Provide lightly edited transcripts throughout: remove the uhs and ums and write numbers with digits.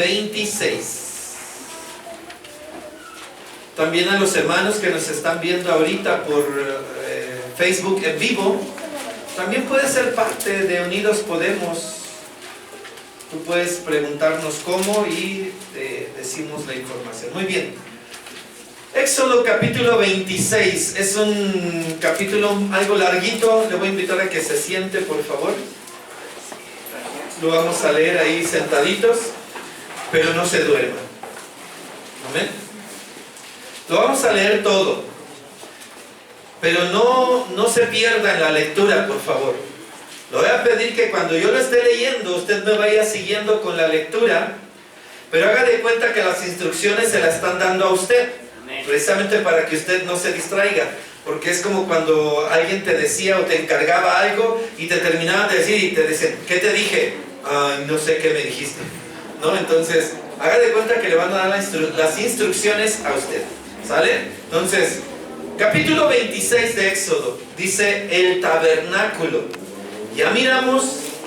26. También a los hermanos que nos están viendo ahorita por Facebook en vivo, también puedes ser parte de Unidos Podemos. Tú puedes preguntarnos cómo y decimos la información. Muy bien. Éxodo capítulo 26. Es un capítulo algo larguito. Le voy a invitar a que se siente, por favor. Lo vamos a leer ahí sentaditos, pero no se duerman. Amén. Lo vamos a leer todo, pero no se pierda en la lectura, por favor. Le voy a pedir que cuando yo lo esté leyendo, usted me vaya siguiendo con la lectura, pero haga de cuenta que las instrucciones se las están dando a usted, precisamente para que usted no se distraiga, porque es como cuando alguien te decía o te encargaba algo y te terminaban de decir y te dicen, ¿qué te dije? Ay, no sé qué me dijiste, ¿no? Entonces, haga de cuenta que le van a dar las instrucciones a usted, ¿sale? Entonces, capítulo 26 de Éxodo, dice el tabernáculo. Ya miramos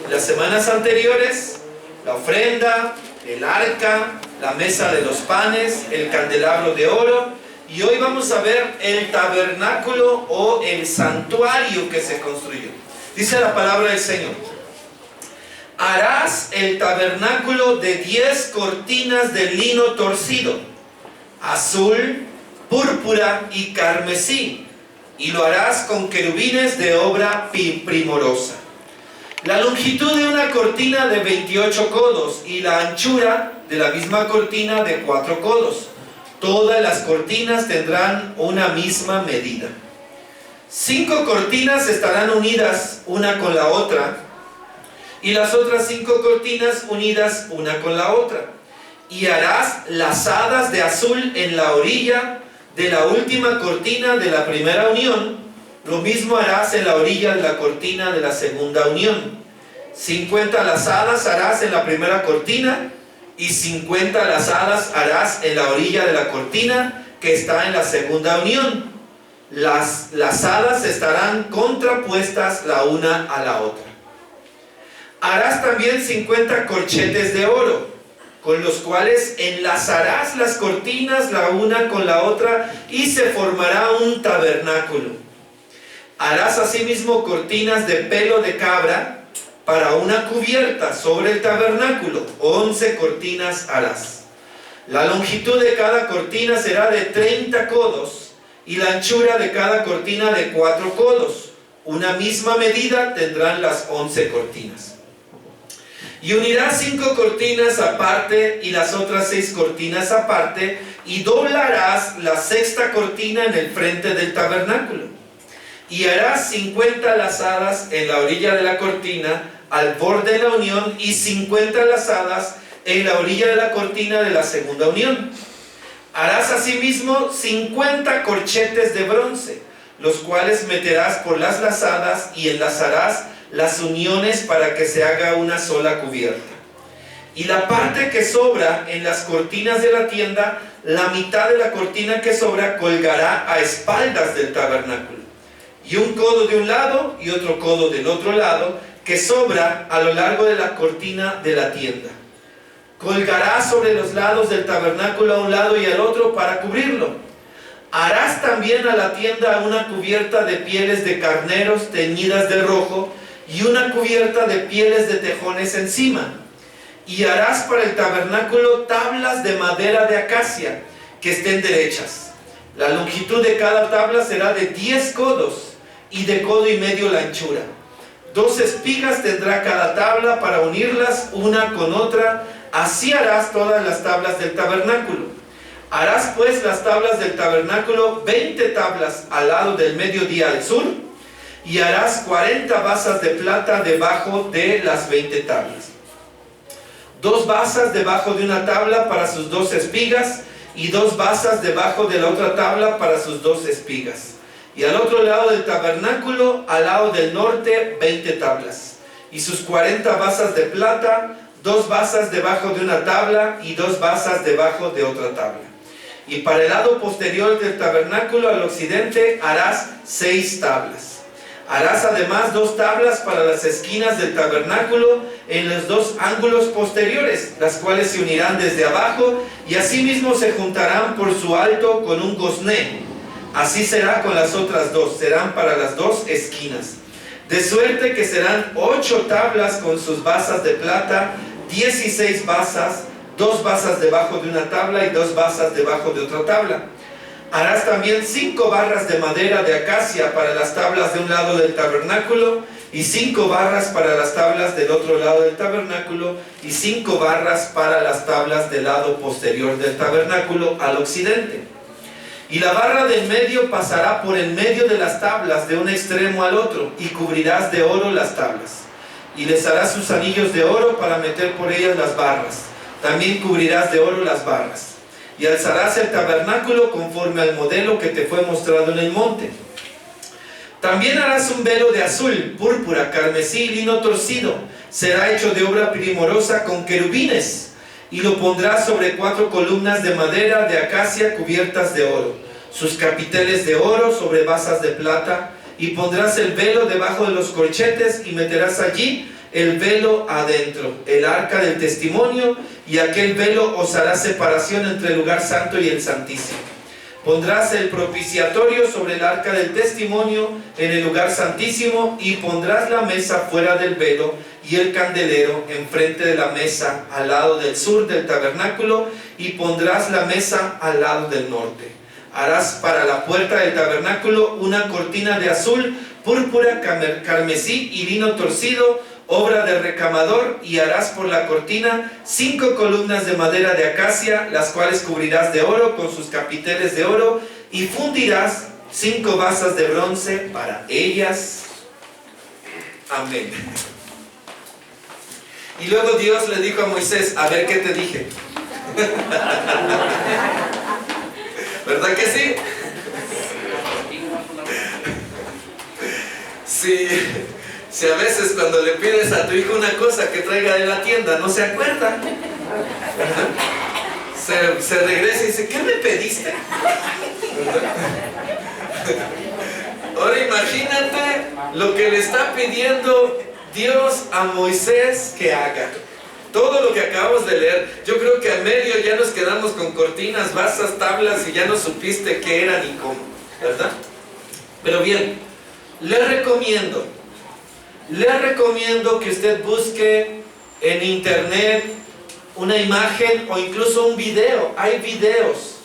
las semanas anteriores, la ofrenda, el arca, la mesa de los panes, el candelabro de oro, y hoy vamos a ver el tabernáculo o el santuario que se construyó. Dice la palabra del Señor: harás el tabernáculo de 10 cortinas de lino torcido, azul, púrpura y carmesí, y lo harás con querubines de obra primorosa. La longitud de una cortina de 28 codos y la anchura de la misma cortina de 4 codos. Todas las cortinas tendrán una misma medida. 5 cortinas estarán unidas una con la otra, y las otras 5 cortinas unidas una con la otra. Y harás lazadas de azul en la orilla de la última cortina de la primera unión. Lo mismo harás en la orilla de la cortina de la segunda unión. 50 lazadas harás en la primera cortina y 50 lazadas harás en la orilla de la cortina que está en la segunda unión. Las lazadas estarán contrapuestas la una a la otra. Harás también 50 corchetes de oro, con los cuales enlazarás las cortinas la una con la otra y se formará un tabernáculo. Harás asimismo cortinas de pelo de cabra para una cubierta sobre el tabernáculo. 11 cortinas harás. La longitud de cada cortina será de 30 codos y la anchura de cada cortina de 4 codos. Una misma medida tendrán las 11 cortinas. Y unirás 5 cortinas aparte y las otras 6 cortinas aparte, y doblarás la sexta cortina en el frente del tabernáculo. Y harás 50 lazadas en la orilla de la cortina al borde de la unión y 50 lazadas en la orilla de la cortina de la segunda unión. Harás asimismo 50 corchetes de bronce, los cuales meterás por las lazadas y enlazarás las uniones para que se haga una sola cubierta. Y la parte que sobra en las cortinas de la tienda, la mitad de la cortina que sobra colgará a espaldas del tabernáculo, y un codo de un lado y otro codo del otro lado que sobra a lo largo de la cortina de la tienda. Colgará sobre los lados del tabernáculo a un lado y al otro para cubrirlo. Harás también a la tienda una cubierta de pieles de carneros teñidas de rojo y una cubierta de pieles de tejones encima. Y harás para el tabernáculo tablas de madera de acacia que estén derechas. La longitud de cada tabla será de 10 codos y de codo y medio la anchura. 2 espigas tendrá cada tabla para unirlas una con otra. Así harás todas las tablas del tabernáculo. Harás pues las tablas del tabernáculo 20 tablas al lado del mediodía al sur, y harás 40 basas de plata debajo de las 20 tablas. 2 basas debajo de una tabla para sus 2 espigas, y 2 basas debajo de la otra tabla para sus 2 espigas. Y al otro lado del tabernáculo, al lado del norte, 20 tablas. Y sus 40 basas de plata, 2 basas debajo de una tabla y 2 basas debajo de otra tabla. Y para el lado posterior del tabernáculo al occidente harás 6 tablas. Harás además 2 tablas para las esquinas del tabernáculo en los 2 ángulos posteriores, las cuales se unirán desde abajo y asimismo se juntarán por su alto con un gozné. Así será con las otras 2, serán para las 2 esquinas. De suerte que serán 8 tablas con sus basas de plata, 16 basas, 2 basas debajo de una tabla y 2 basas debajo de otra tabla. Harás también 5 barras de madera de acacia para las tablas de un lado del tabernáculo y 5 barras para las tablas del otro lado del tabernáculo y 5 barras para las tablas del lado posterior del tabernáculo al occidente. Y la barra del medio pasará por en medio de las tablas de un extremo al otro y cubrirás de oro las tablas. Y les harás sus anillos de oro para meter por ellas las barras. También cubrirás de oro las barras. Y alzarás el tabernáculo conforme al modelo que te fue mostrado en el monte. También harás un velo de azul, púrpura, carmesí y lino torcido. Será hecho de obra primorosa con querubines. Y lo pondrás sobre 4 columnas de madera de acacia cubiertas de oro. Sus capiteles de oro sobre basas de plata. Y pondrás el velo debajo de los corchetes y meterás allí el velo adentro, el arca del testimonio, y aquel velo os hará separación entre el lugar santo y el santísimo. Pondrás el propiciatorio sobre el arca del testimonio en el lugar santísimo, y pondrás la mesa fuera del velo y el candelero enfrente de la mesa al lado del sur del tabernáculo, y pondrás la mesa al lado del norte. Harás para la puerta del tabernáculo una cortina de azul, púrpura, carmesí y lino torcido, obra de recamador, y harás por la cortina 5 columnas de madera de acacia, las cuales cubrirás de oro con sus capiteles de oro, y fundirás 5 basas de bronce para ellas. Amén. Y luego Dios le dijo a Moisés: a ver qué te dije. ¿Verdad que sí? Sí. Si a veces cuando le pides a tu hijo una cosa que traiga de la tienda, no se acuerda. Se regresa y dice: ¿qué me pediste? Ahora imagínate lo que le está pidiendo Dios a Moisés que haga. Todo lo que acabamos de leer, yo creo que a medio ya nos quedamos con cortinas, basas, tablas y ya no supiste qué era ni cómo, ¿verdad? Pero bien, le recomiendo que usted busque en internet una imagen o incluso un video. Hay videos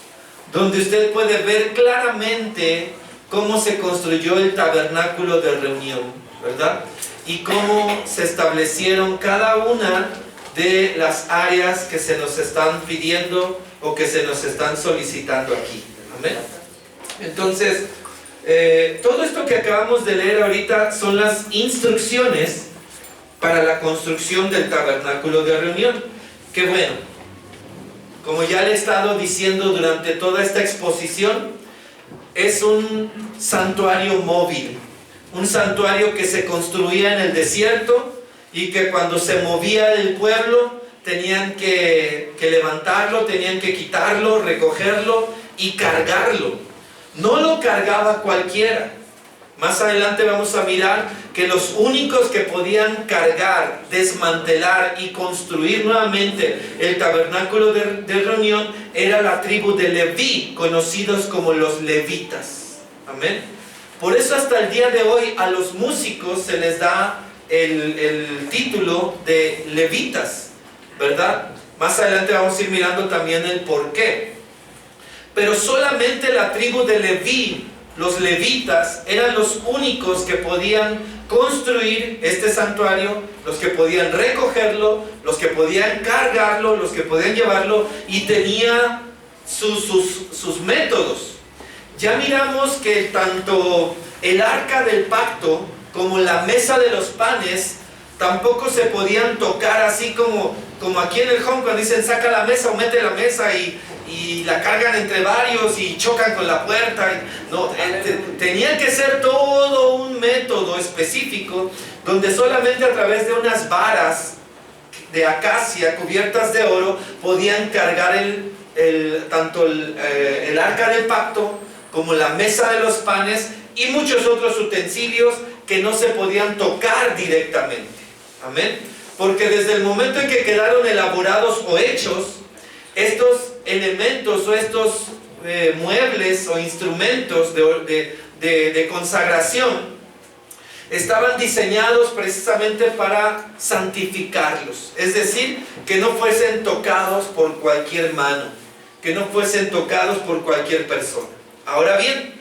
donde usted puede ver claramente cómo se construyó el tabernáculo de reunión, ¿verdad? Y cómo se establecieron cada una de las áreas que se nos están pidiendo o que se nos están solicitando aquí. Amén. Entonces, todo esto que acabamos de leer ahorita son las instrucciones para la construcción del tabernáculo de reunión. Que bueno, como ya le he estado diciendo durante toda esta exposición, es un santuario móvil, un santuario que se construía en el desierto y que cuando se movía el pueblo tenían que levantarlo, tenían que quitarlo, recogerlo y cargarlo. No lo cargaba cualquiera. Más adelante vamos a mirar que los únicos que podían cargar, desmantelar y construir nuevamente el tabernáculo de reunión era la tribu de Leví, conocidos como los levitas. Amén. Por eso hasta el día de hoy a los músicos se les da el título de levitas, ¿verdad? Más adelante vamos a ir mirando también el por qué. Pero solamente la tribu de Leví, los levitas, eran los únicos que podían construir este santuario, los que podían recogerlo, los que podían cargarlo, los que podían llevarlo, y tenía sus métodos. Ya miramos que tanto el arca del pacto como la mesa de los panes tampoco se podían tocar así como aquí en el home cuando dicen saca la mesa o mete la mesa y la cargan entre varios y chocan con la puerta. No, tenía que ser todo un método específico donde solamente a través de unas varas de acacia cubiertas de oro podían cargar tanto el arca del pacto como la mesa de los panes y muchos otros utensilios que no se podían tocar directamente. Amén. Porque desde el momento en que quedaron elaborados o hechos, estos elementos o estos muebles o instrumentos de consagración estaban diseñados precisamente para santificarlos. Es decir, que no fuesen tocados por cualquier mano, que no fuesen tocados por cualquier persona. Ahora bien,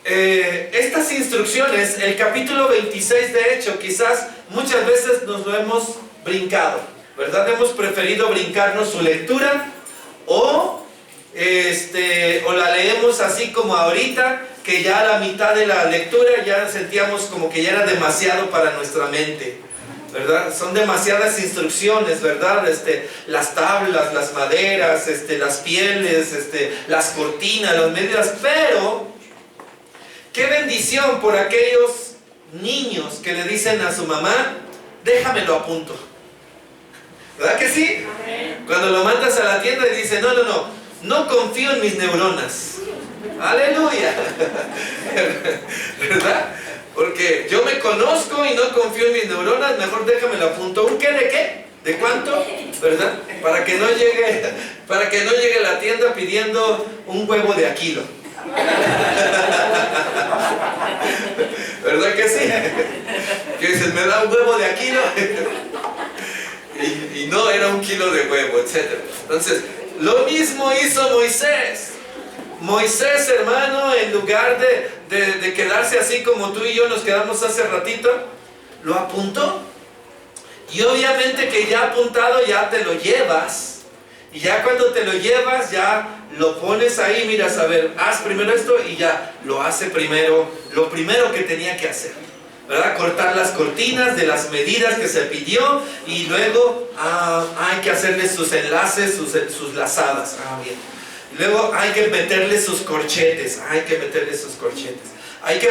estas instrucciones, el capítulo 26 de hecho, quizás muchas veces nos lo hemos brincado, ¿verdad? Hemos preferido brincarnos su lectura o la leemos así como ahorita, que ya a la mitad de la lectura ya sentíamos como que ya era demasiado para nuestra mente, ¿verdad? Son demasiadas instrucciones, ¿verdad? Las tablas, las maderas, las pieles, las cortinas, las medidas, pero qué bendición por aquellos niños que le dicen a su mamá, déjamelo a punto. ¿Verdad que sí? Cuando lo mandas a la tienda y dice, no confío en mis neuronas. Aleluya. ¿Verdad? Porque yo me conozco y no confío en mis neuronas, mejor déjamelo a punto. ¿Un qué de qué? ¿De cuánto? ¿Verdad? Para que no llegue a la tienda pidiendo un huevo de a kilo. ¿Verdad que sí? Que dices, me da un huevo de a kilo. Y no era un kilo de huevo, etc. Entonces, lo mismo hizo Moisés. Moisés, hermano, en lugar de quedarse así como tú y yo nos quedamos hace ratito, lo apuntó. Y obviamente que ya apuntado ya te lo llevas. Y ya cuando te lo llevas, ya lo pones ahí, mira, a ver, haz primero esto y ya lo hace primero, lo primero que tenía que hacer, ¿verdad? Cortar las cortinas de las medidas que se pidió y luego hay que hacerle sus enlaces, sus lazadas. Bien. Luego hay que meterle sus corchetes, hay que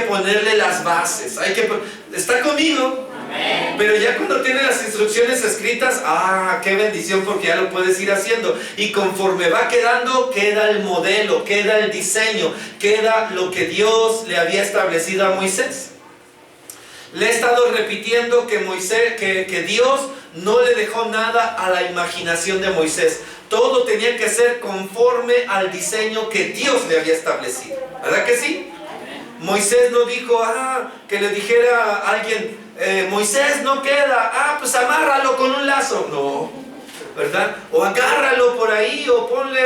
ponerle las bases, ¿está conmigo? Amén. Pero ya cuando tiene las instrucciones escritas, qué bendición, porque ya lo puedes ir haciendo. Y conforme va quedando, queda el modelo, queda el diseño, queda lo que Dios le había establecido a Moisés. Le he estado repitiendo que Dios no le dejó nada a la imaginación de Moisés. Todo tenía que ser conforme al diseño que Dios le había establecido. ¿Verdad que sí? Moisés no dijo, que le dijera a alguien, Moisés no queda, pues amárralo con un lazo. No, ¿verdad? O agárralo por ahí, o ponle,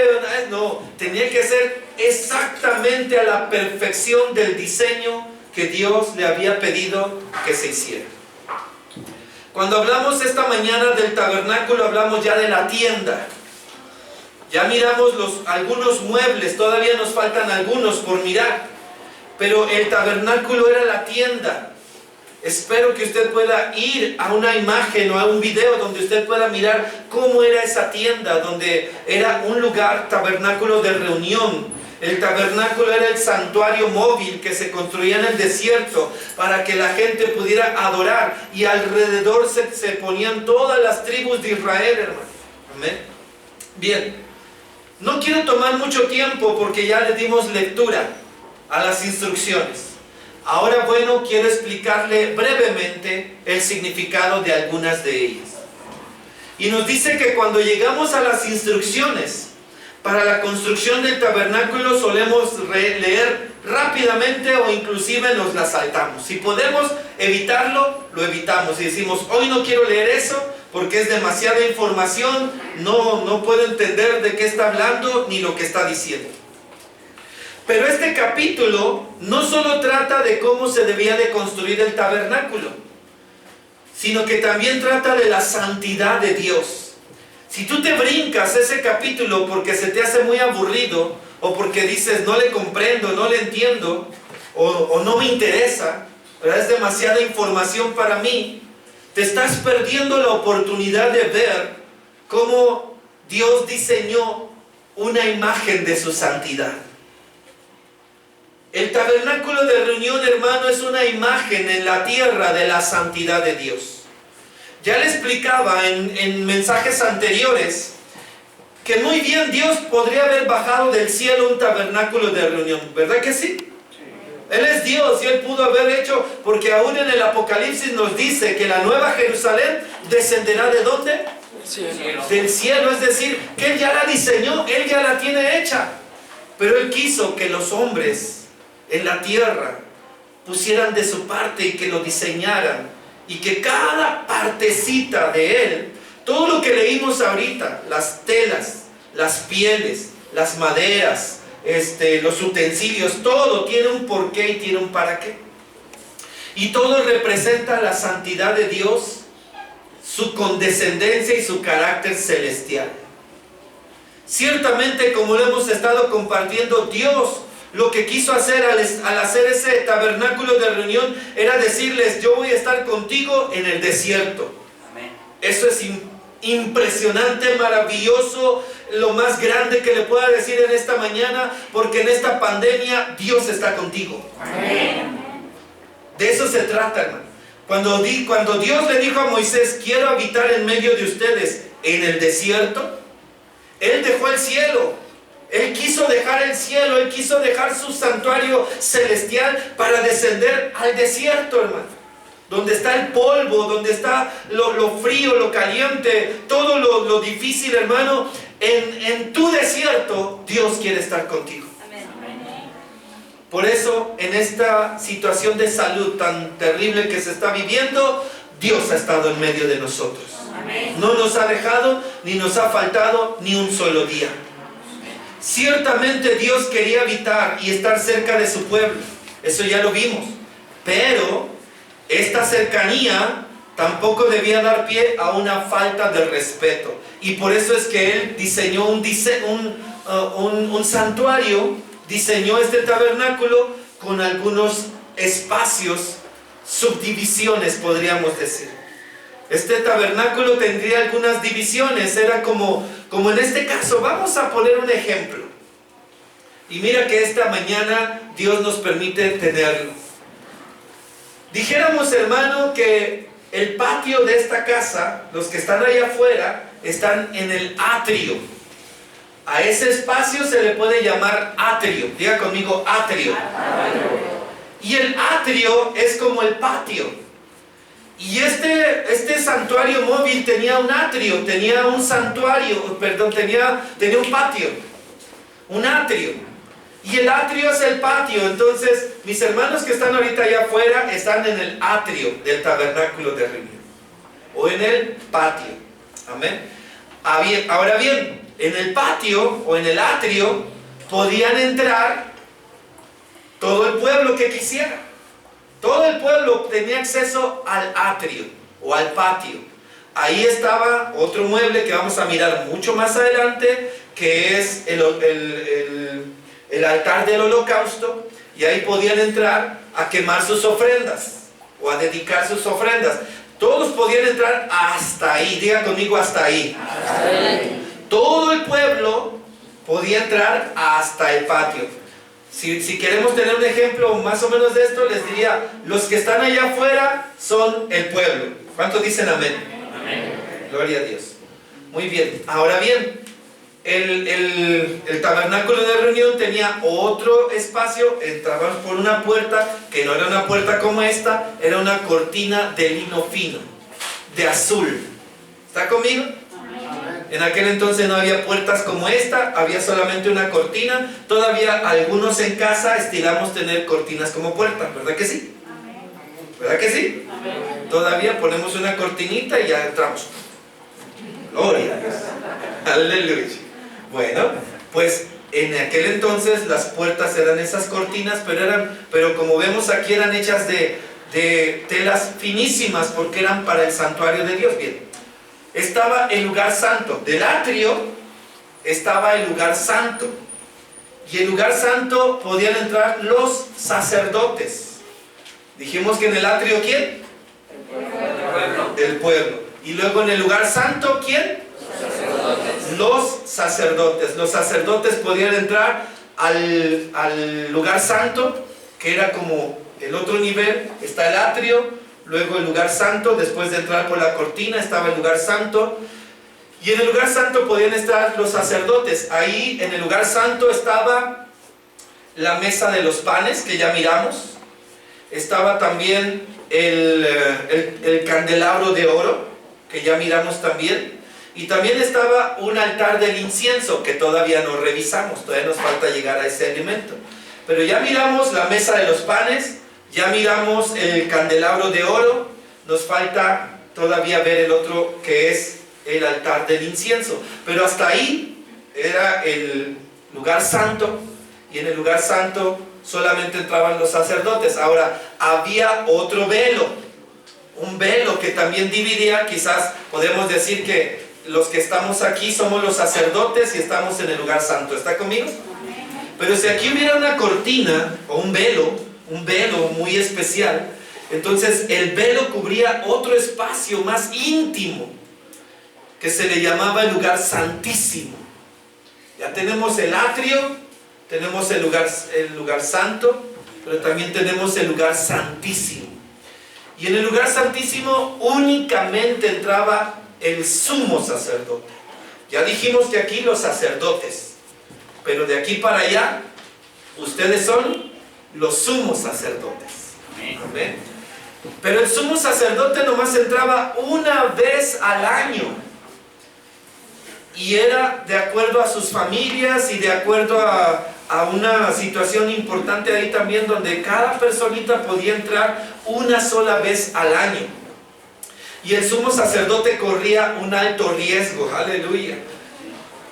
no. Tenía que ser exactamente a la perfección del diseño que Dios le había pedido que se hiciera. Cuando hablamos esta mañana del tabernáculo, hablamos ya de la tienda. Ya miramos algunos muebles, todavía nos faltan algunos por mirar, pero el tabernáculo era la tienda. Espero que usted pueda ir a una imagen o a un video donde usted pueda mirar cómo era esa tienda, donde era un lugar, tabernáculo de reunión. El tabernáculo era el santuario móvil que se construía en el desierto para que la gente pudiera adorar, y alrededor se ponían todas las tribus de Israel, hermano. Amén. Bien. No quiero tomar mucho tiempo porque ya le dimos lectura a las instrucciones. Ahora, quiero explicarle brevemente el significado de algunas de ellas. Y nos dice que cuando llegamos a las instrucciones para la construcción del tabernáculo, solemos leer rápidamente o inclusive nos las saltamos. Si podemos evitarlo, lo evitamos y decimos, hoy no quiero leer eso porque es demasiada información, no puedo entender de qué está hablando ni lo que está diciendo. Pero este capítulo no solo trata de cómo se debía de construir el tabernáculo, sino que también trata de la santidad de Dios. Si tú te brincas ese capítulo porque se te hace muy aburrido, o porque dices, no le comprendo, no le entiendo, o no me interesa, ¿verdad? Es demasiada información para mí, te estás perdiendo la oportunidad de ver cómo Dios diseñó una imagen de su santidad. El tabernáculo de reunión, hermano, es una imagen en la tierra de la santidad de Dios. Ya le explicaba en mensajes anteriores que muy bien Dios podría haber bajado del cielo un tabernáculo de reunión, ¿verdad que sí? Él es Dios y Él pudo haber hecho, porque aún en el Apocalipsis nos dice que la nueva Jerusalén descenderá ¿de dónde? Cielo. Del cielo, es decir, que Él ya la diseñó, Él ya la tiene hecha. Pero Él quiso que los hombres en la tierra pusieran de su parte y que lo diseñaran. Y que cada partecita de Él, todo lo que leímos ahorita, las telas, las pieles, las maderas, los utensilios, todo tiene un porqué y tiene un para qué. Y todo representa la santidad de Dios, su condescendencia y su carácter celestial. Ciertamente, como lo hemos estado compartiendo, Dios lo que quiso hacer al hacer ese tabernáculo de reunión era decirles: yo voy a estar contigo en el desierto. Amén. Eso es impresionante, maravilloso, lo más grande que le pueda decir en esta mañana, porque en esta pandemia Dios está contigo. Amén. De eso se trata, hermano. Cuando Dios le dijo a Moisés: quiero habitar en medio de ustedes en el desierto, Él dejó el cielo. Él quiso dejar el cielo, Él quiso dejar su santuario celestial para descender al desierto, hermano. Donde está el polvo, donde está lo frío, lo caliente, todo lo difícil, hermano. En tu desierto, Dios quiere estar contigo. Por eso, en esta situación de salud tan terrible que se está viviendo, Dios ha estado en medio de nosotros. No nos ha dejado, ni nos ha faltado ni un solo día. Ciertamente Dios quería habitar y estar cerca de su pueblo. Eso ya lo vimos. Pero esta cercanía tampoco debía dar pie a una falta de respeto. Y por eso es que Él diseñó un santuario, diseñó este tabernáculo con algunos espacios, subdivisiones podríamos decir. Este tabernáculo tendría algunas divisiones, era como en este caso. Vamos a poner un ejemplo. Y mira que esta mañana Dios nos permite tenerlo. Dijéramos, hermano, que el patio de esta casa, los que están allá afuera, están en el atrio. A ese espacio se le puede llamar atrio. Diga conmigo, atrio. Y el atrio es como el patio. Y este santuario móvil tenía un atrio, tenía un santuario, perdón, tenía un patio, un atrio. Y el atrio es el patio. Entonces, mis hermanos que están ahorita allá afuera están en el atrio del tabernáculo de reunión, o en el patio. Amén. Ahora bien, en el patio o en el atrio podían entrar todo el pueblo que quisiera. Todo el pueblo tenía acceso al atrio o al patio. Ahí estaba otro mueble que vamos a mirar mucho más adelante, que es el altar del holocausto. Y ahí podían entrar a quemar sus ofrendas o a dedicar sus ofrendas. Todos podían entrar hasta ahí. Diga conmigo, hasta ahí. Hasta ahí. Todo el pueblo podía entrar hasta el patio. Si queremos tener un ejemplo más o menos de esto, les diría: los que están allá afuera son el pueblo. ¿Cuántos dicen amén? Amén. Gloria a Dios. Muy bien. Ahora bien, el tabernáculo de reunión tenía otro espacio. Entrabas por una puerta que no era una puerta como esta, era una cortina de lino fino, de azul. ¿Está conmigo? En aquel entonces no había puertas como esta, había solamente una cortina. Todavía algunos en casa estilamos tener cortinas como puertas, ¿verdad que sí? ¿Verdad que sí? Todavía ponemos una cortinita y ya entramos. Gloria a Dios. Aleluya. Bueno, pues en aquel entonces las puertas eran esas cortinas, pero como vemos aquí eran hechas de telas finísimas, porque eran para el santuario de Dios. Bien. Estaba el lugar santo. Del atrio estaba el lugar santo. Y el lugar santo podían entrar los sacerdotes. Dijimos que en el atrio, ¿quién? El pueblo. Y luego en el lugar santo, ¿quién? Los sacerdotes. Los sacerdotes podían entrar al lugar santo, que era como el otro nivel. Está el atrio, luego el lugar santo. Después de entrar por la cortina estaba el lugar santo. Y en el lugar santo podían estar los sacerdotes. Ahí en el lugar santo estaba la mesa de los panes que ya miramos. Estaba también el candelabro de oro que ya miramos también. Y también estaba un altar del incienso que todavía no revisamos. Todavía nos falta llegar a ese elemento. Pero ya miramos la mesa de los panes. Ya miramos el candelabro de oro. Nos falta todavía ver el otro que es el altar del incienso. Pero hasta ahí era el lugar santo. Y en el lugar santo solamente entraban los sacerdotes. Ahora, había otro velo. Un velo que también dividía. Quizás podemos decir que los que estamos aquí somos los sacerdotes y estamos en el lugar santo. ¿Está conmigo? Pero si aquí hubiera una cortina o un velo muy especial, entonces el velo cubría otro espacio más íntimo que se le llamaba el lugar santísimo. Ya tenemos el atrio, tenemos el lugar santo, pero también tenemos el lugar santísimo. Y en el lugar santísimo únicamente entraba el sumo sacerdote. Ya dijimos que aquí los sacerdotes, pero de aquí para allá ustedes son los sumos sacerdotes. Amén. Pero el sumo sacerdote nomás entraba una vez al año y era de acuerdo a sus familias y de acuerdo a una situación importante ahí también, donde cada personita podía entrar una sola vez al año. Y el sumo sacerdote corría un alto riesgo, aleluya.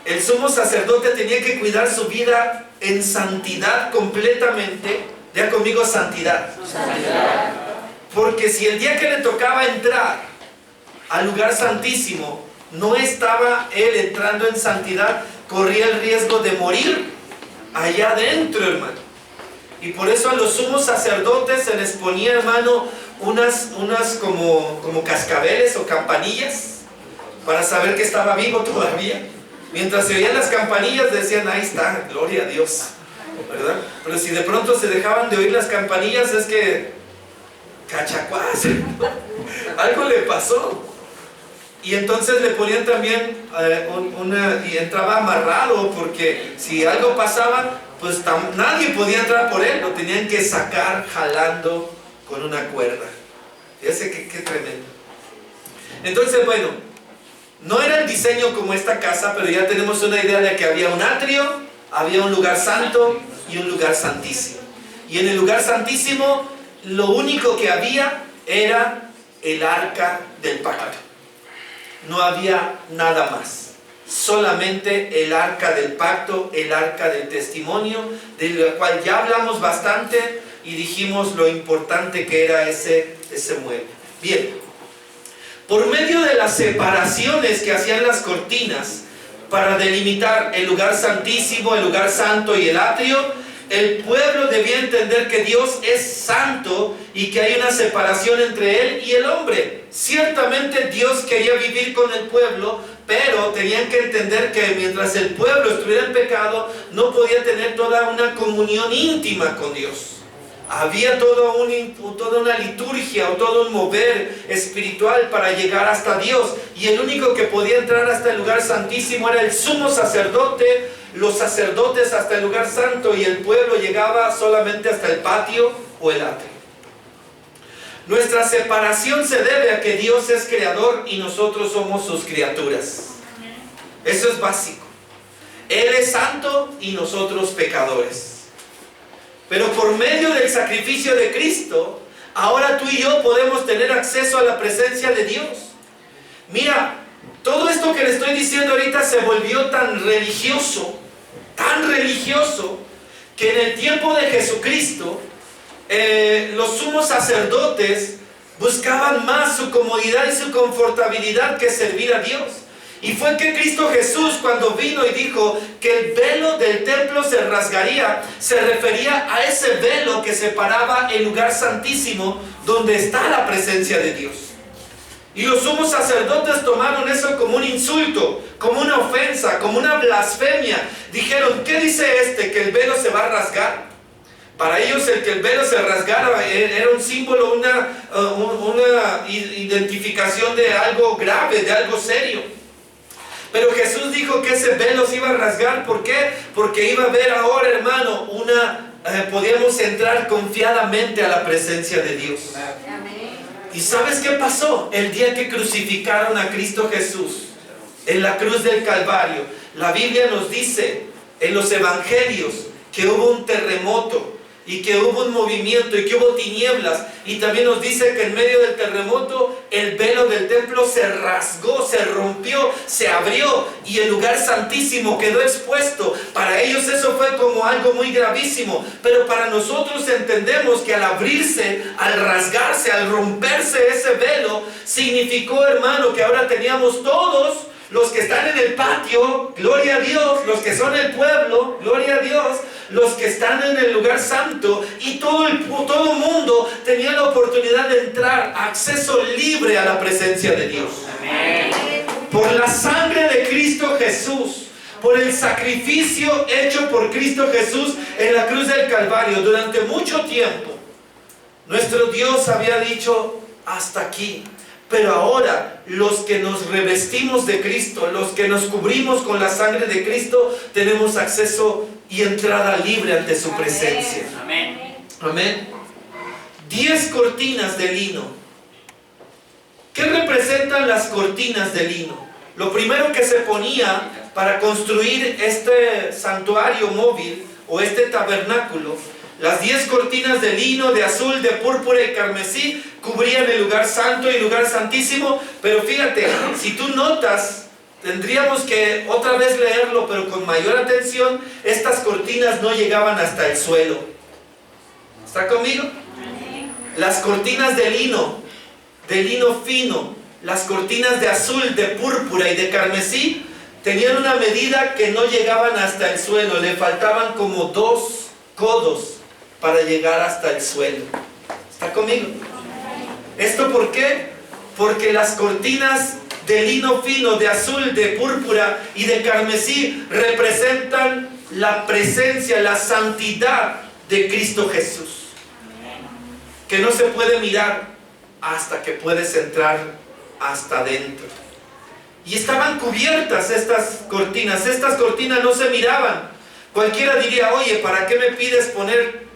El sumo sacerdote tenía que cuidar su vida en santidad completamente. Ya conmigo, santidad. Santidad. Porque si el día que le tocaba entrar al lugar santísimo no estaba él entrando en santidad, corría el riesgo de morir allá adentro, hermano. Y por eso a los sumos sacerdotes se les ponía, hermano, unas como cascabeles o campanillas para saber que estaba vivo todavía. Mientras se oían las campanillas decían, ahí está, gloria a Dios, ¿verdad? Pero si de pronto se dejaban de oír las campanillas, es que cachacuás, algo le pasó. Y entonces le ponían también y entraba amarrado, porque si algo pasaba, pues nadie podía entrar por él, lo tenían que sacar jalando con una cuerda. Fíjense qué tremendo. Entonces, bueno, no era el diseño como esta casa, pero ya tenemos una idea de que había un atrio, había un lugar santo y un lugar santísimo. Y en el lugar santísimo, lo único que había era el arca del pacto. No había nada más. Solamente el arca del pacto, el arca del testimonio, de la cual ya hablamos bastante y dijimos lo importante que era ese mueble. Bien, por medio de las separaciones que hacían las cortinas para delimitar el lugar santísimo, el lugar santo y el atrio, el pueblo debía entender que Dios es santo y que hay una separación entre Él y el hombre. Ciertamente Dios quería vivir con el pueblo, pero tenían que entender que mientras el pueblo estuviera en pecado, no podía tener toda una comunión íntima con Dios. Había toda una liturgia o todo un mover espiritual para llegar hasta Dios. Y el único que podía entrar hasta el lugar santísimo era el sumo sacerdote, los sacerdotes hasta el lugar santo, y el pueblo llegaba solamente hasta el patio o el atrio. Nuestra separación se debe a que Dios es creador y nosotros somos sus criaturas. Eso es básico. Él es santo y nosotros pecadores. Pero por medio del sacrificio de Cristo, ahora tú y yo podemos tener acceso a la presencia de Dios. Mira, todo esto que le estoy diciendo ahorita se volvió tan religioso, que en el tiempo de Jesucristo, los sumos sacerdotes buscaban más su comodidad y su confortabilidad que servir a Dios. Y fue que Cristo Jesús, cuando vino y dijo que el velo del templo se rasgaría, se refería a ese velo que separaba el lugar santísimo donde está la presencia de Dios. Y los sumos sacerdotes tomaron eso como un insulto, como una ofensa, como una blasfemia. Dijeron, ¿qué dice este? ¿Que el velo se va a rasgar? Para ellos el que el velo se rasgara era un símbolo, una identificación de algo grave, de algo serio. Pero Jesús dijo que ese velo se iba a rasgar. ¿Por qué? Porque iba a haber ahora, hermano, una podíamos entrar confiadamente a la presencia de Dios. ¿Y sabes qué pasó? El día que crucificaron a Cristo Jesús en la cruz del Calvario, la Biblia nos dice en los evangelios que hubo un terremoto y que hubo un movimiento y que hubo tinieblas, y también nos dice que en medio del terremoto el velo del templo se rasgó, se rompió, se abrió y el lugar santísimo quedó expuesto. Para ellos eso fue como algo muy gravísimo, pero para nosotros entendemos que al abrirse, al rasgarse, al romperse ese velo, significó, hermano, que ahora teníamos todos los que están en el patio, gloria a Dios, los que son el pueblo, gloria a Dios, los que están en el lugar santo, y todo mundo tenía la oportunidad de entrar, acceso libre a la presencia de Dios. Amén. Por la sangre de Cristo Jesús, por el sacrificio hecho por Cristo Jesús en la cruz del Calvario. Durante mucho tiempo nuestro Dios había dicho: hasta aquí. Pero ahora, los que nos revestimos de Cristo, los que nos cubrimos con la sangre de Cristo, tenemos acceso y entrada libre ante su presencia. Amén. Amén. 10 cortinas de lino. ¿Qué representan las cortinas de lino? Lo primero que se ponía para construir este santuario móvil o este tabernáculo, las 10 cortinas de lino, de azul, de púrpura y carmesí, cubrían el lugar santo y el lugar santísimo. Pero fíjate, si tú notas, tendríamos que otra vez leerlo, pero con mayor atención. Estas cortinas no llegaban hasta el suelo. ¿Está conmigo? Las cortinas de lino fino, las cortinas de azul, de púrpura y de carmesí, tenían una medida que no llegaban hasta el suelo. Le faltaban como 2 codos para llegar hasta el suelo. ¿Está conmigo? ¿Esto por qué? Porque las cortinas de lino fino, de azul, de púrpura y de carmesí representan la presencia, la santidad de Cristo Jesús, que no se puede mirar hasta que puedes entrar hasta adentro. Y estaban cubiertas estas cortinas no se miraban. Cualquiera diría: oye, ¿para qué me pides poner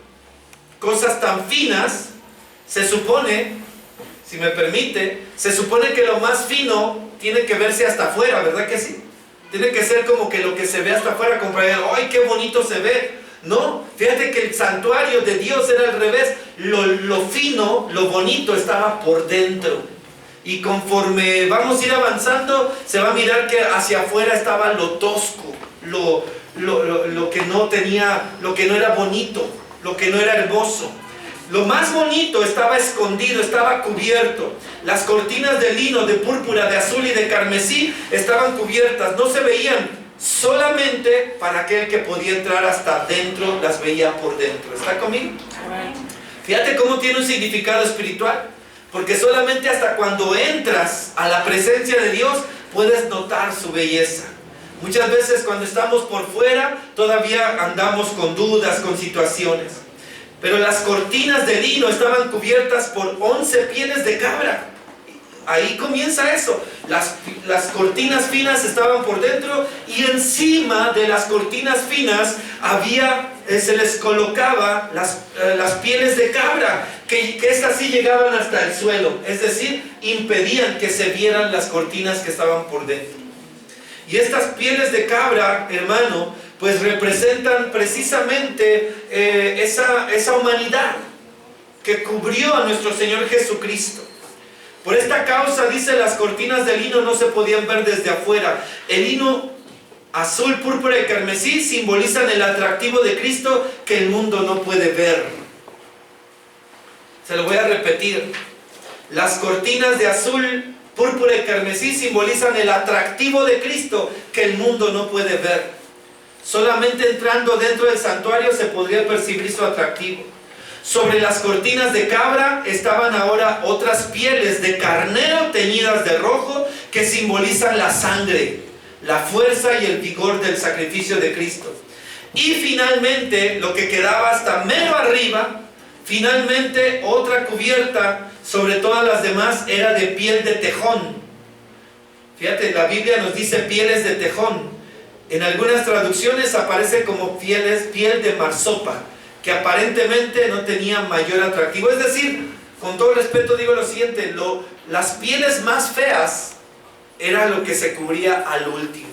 cosas tan finas? Se supone, si me permite, se supone que lo más fino tiene que verse hasta afuera, ¿verdad que sí? Tiene que ser como que lo que se ve hasta afuera, como para, ¡ay, qué bonito se ve! No, fíjate que el santuario de Dios era al revés. Lo fino, lo bonito estaba por dentro. Y conforme vamos a ir avanzando, se va a mirar que hacia afuera estaba lo tosco, lo que no tenía, lo que no era bonito, lo que no era hermoso. Lo más bonito estaba escondido, estaba cubierto. Las cortinas de lino, de púrpura, de azul y de carmesí estaban cubiertas, no se veían. Solamente para aquel que podía entrar hasta adentro, las veía por dentro. ¿Está conmigo? Fíjate cómo tiene un significado espiritual. Porque solamente hasta cuando entras a la presencia de Dios puedes notar su belleza. Muchas veces cuando estamos por fuera todavía andamos con dudas, con situaciones. Pero las cortinas de lino estaban cubiertas por 11 pieles de cabra. Ahí comienza eso. Las cortinas finas estaban por dentro, y encima de las cortinas finas se les colocaba las pieles de cabra, que estas sí llegaban hasta el suelo, es decir, impedían que se vieran las cortinas que estaban por dentro. Y estas pieles de cabra, hermano, pues representan precisamente esa humanidad que cubrió a nuestro Señor Jesucristo. Por esta causa, dice, las cortinas de lino no se podían ver desde afuera. El lino azul, púrpura y carmesí simbolizan el atractivo de Cristo que el mundo no puede ver. Se lo voy a repetir. Las cortinas de azul, púrpura y carmesí simbolizan el atractivo de Cristo que el mundo no puede ver. Solamente entrando dentro del santuario se podría percibir su atractivo. Sobre las cortinas de cabra estaban ahora otras pieles de carnero teñidas de rojo, que simbolizan la sangre, la fuerza y el vigor del sacrificio de Cristo. Y finalmente, lo que quedaba hasta mero arriba, finalmente otra cubierta sobre todas las demás era de piel de tejón. Fíjate, la Biblia nos dice pieles de tejón. En algunas traducciones aparece como piel de marsopa, que aparentemente no tenían mayor atractivo. Es decir, con todo respeto digo lo siguiente, las pieles más feas era lo que se cubría al último.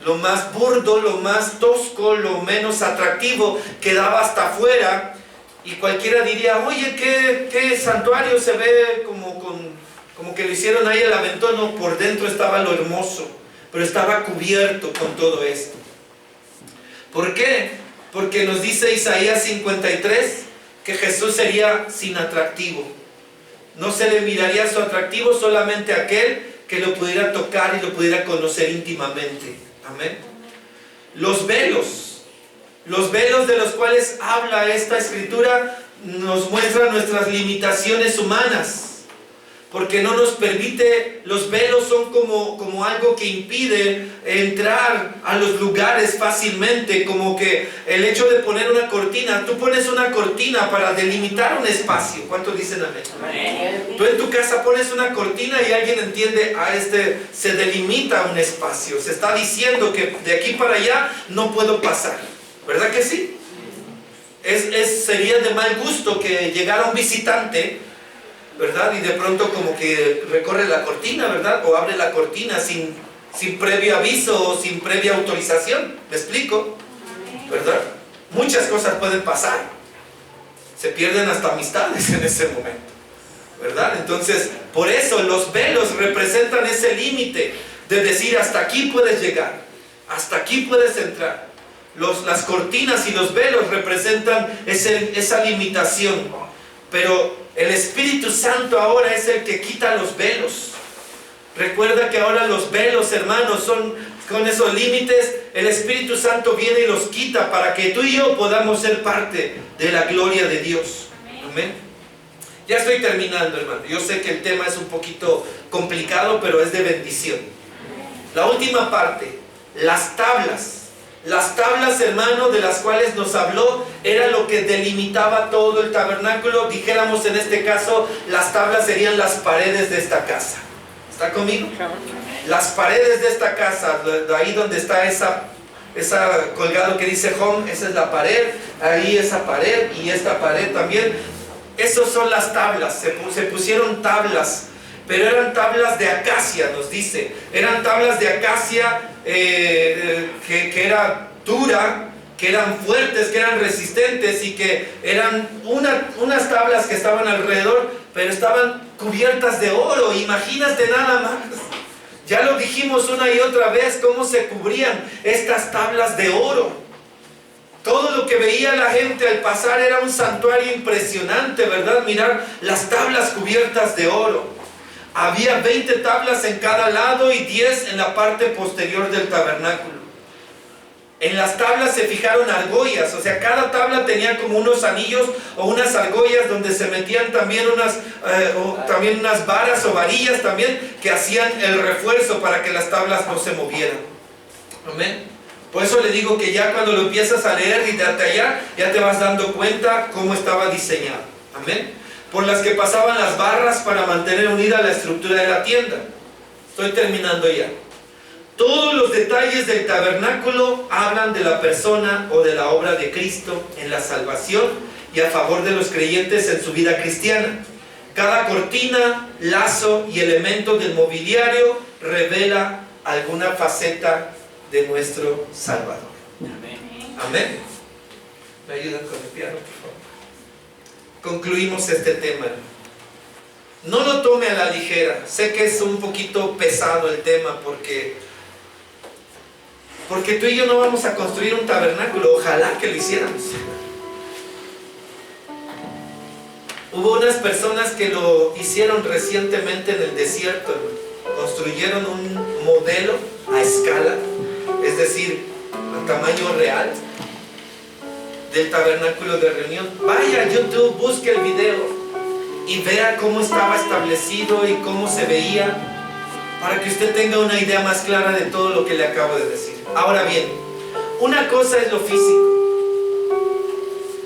Lo más burdo, lo más tosco, lo menos atractivo quedaba hasta afuera, y cualquiera diría, oye, ¿qué santuario se ve como que lo hicieron ahí el aventón? No, por dentro estaba lo hermoso, pero estaba cubierto con todo esto. ¿Por qué? Porque nos dice Isaías 53 que Jesús sería sin atractivo. No se le miraría su atractivo, solamente a aquel que lo pudiera tocar y lo pudiera conocer íntimamente. Amén. Los velos de los cuales habla esta escritura nos muestran nuestras limitaciones humanas, porque no nos permite. Los velos son como algo que impide entrar a los lugares fácilmente, como que el hecho de poner una cortina. Tú pones una cortina para delimitar un espacio. ¿Cuántos dicen amén? Amén. Tú en tu casa pones una cortina y alguien entiende, se delimita un espacio, se está diciendo que de aquí para allá no puedo pasar, ¿verdad que sí? Sería de mal gusto que llegara un visitante, ¿verdad? Y de pronto como que recorre la cortina, ¿verdad? O abre la cortina sin previo aviso o sin previa autorización. ¿Me explico? ¿Verdad? Muchas cosas pueden pasar. Se pierden hasta amistades en ese momento, ¿verdad? Entonces, por eso los velos representan ese límite de decir, hasta aquí puedes llegar, hasta aquí puedes entrar. Las cortinas y los velos representan esa limitación. Pero el Espíritu Santo ahora es el que quita los velos. Recuerda que ahora los velos, hermanos, son con esos límites. El Espíritu Santo viene y los quita para que tú y yo podamos ser parte de la gloria de Dios. Amén. Ya estoy terminando, hermano. Yo sé que el tema es un poquito complicado, pero es de bendición. La última parte, las tablas. Las tablas, hermano, de las cuales nos habló, era lo que delimitaba todo el tabernáculo. Dijéramos en este caso, las tablas serían las paredes de esta casa. ¿Está conmigo? Las paredes de esta casa, de ahí donde está esa colgado que dice home, esa es la pared, ahí esa pared y esta pared también. Esas son las tablas, se pusieron tablas, pero eran tablas de acacia, nos dice. Eran tablas de acacia que era dura, que eran fuertes, que eran resistentes, y que eran unas tablas que estaban alrededor, pero estaban cubiertas de oro. Imagínate nada más. Ya lo dijimos una y otra vez, cómo se cubrían estas tablas de oro. Todo lo que veía la gente al pasar era un santuario impresionante, ¿verdad? Mirar las tablas cubiertas de oro. Había 20 tablas en cada lado y 10 en la parte posterior del tabernáculo. En las tablas se fijaron argollas, o sea, cada tabla tenía como unos anillos o unas argollas donde se metían también unas varas o varillas también que hacían el refuerzo para que las tablas no se movieran. Amén. Por eso le digo que ya cuando lo empiezas a leer y desde allá, ya te vas dando cuenta cómo estaba diseñado. Amén. Por las que pasaban las barras para mantener unida la estructura de la tienda. Estoy terminando ya. Todos los detalles del tabernáculo hablan de la persona o de la obra de Cristo en la salvación y a favor de los creyentes en su vida cristiana. Cada cortina, lazo y elemento del mobiliario revela alguna faceta de nuestro Salvador. Amén. ¿Me ayudan con el piano, por favor? Concluimos este tema. No lo tome a la ligera. Sé que es un poquito pesado el tema porque tú y yo no vamos a construir un tabernáculo. Ojalá que lo hiciéramos. Hubo unas personas que lo hicieron recientemente en el desierto. Construyeron un modelo a escala, es decir, a tamaño real, del tabernáculo de reunión. Vaya a YouTube, busque el video y vea cómo estaba establecido y cómo se veía, para que usted tenga una idea más clara de todo lo que le acabo de decir. Ahora bien, una cosa es lo físico,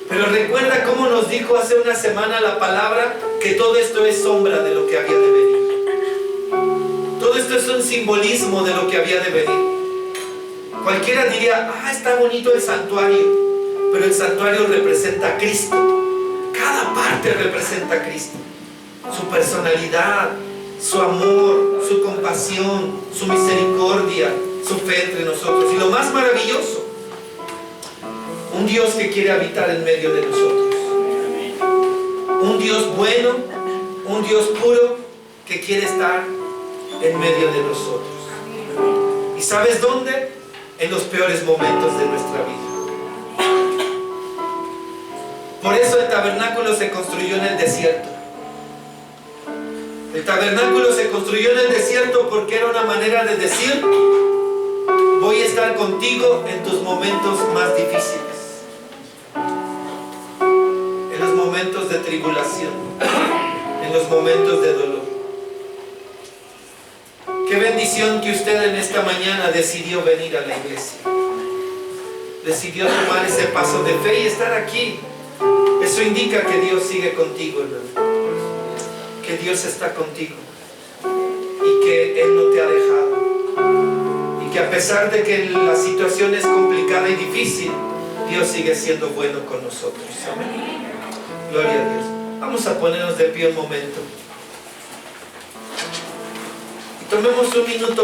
pero recuerda cómo nos dijo hace una semana la palabra que todo esto es sombra de lo que había de venir. Todo esto es un simbolismo de lo que había de venir. Cualquiera diría, está bonito el santuario, pero el santuario representa a Cristo. Cada parte representa a Cristo. Su personalidad, su amor, su compasión, su misericordia, su fe entre nosotros. Y lo más maravilloso, un Dios que quiere habitar en medio de nosotros. Un Dios bueno, un Dios puro que quiere estar en medio de nosotros. ¿Y sabes dónde? En los peores momentos de nuestra vida. Por eso el tabernáculo se construyó en el desierto. El tabernáculo se construyó en el desierto porque era una manera de decir: voy a estar contigo en tus momentos más difíciles, en los momentos de tribulación, en los momentos de dolor. Qué bendición que usted en esta mañana decidió venir a la iglesia, decidió tomar ese paso de fe y estar aquí. Eso indica que Dios sigue contigo, hermano, que Dios está contigo y que Él no te ha dejado, y que a pesar de que la situación es complicada y difícil, Dios sigue siendo bueno con nosotros. Amén. Gloria a Dios. Vamos a ponernos de pie un momento y tomemos un minuto.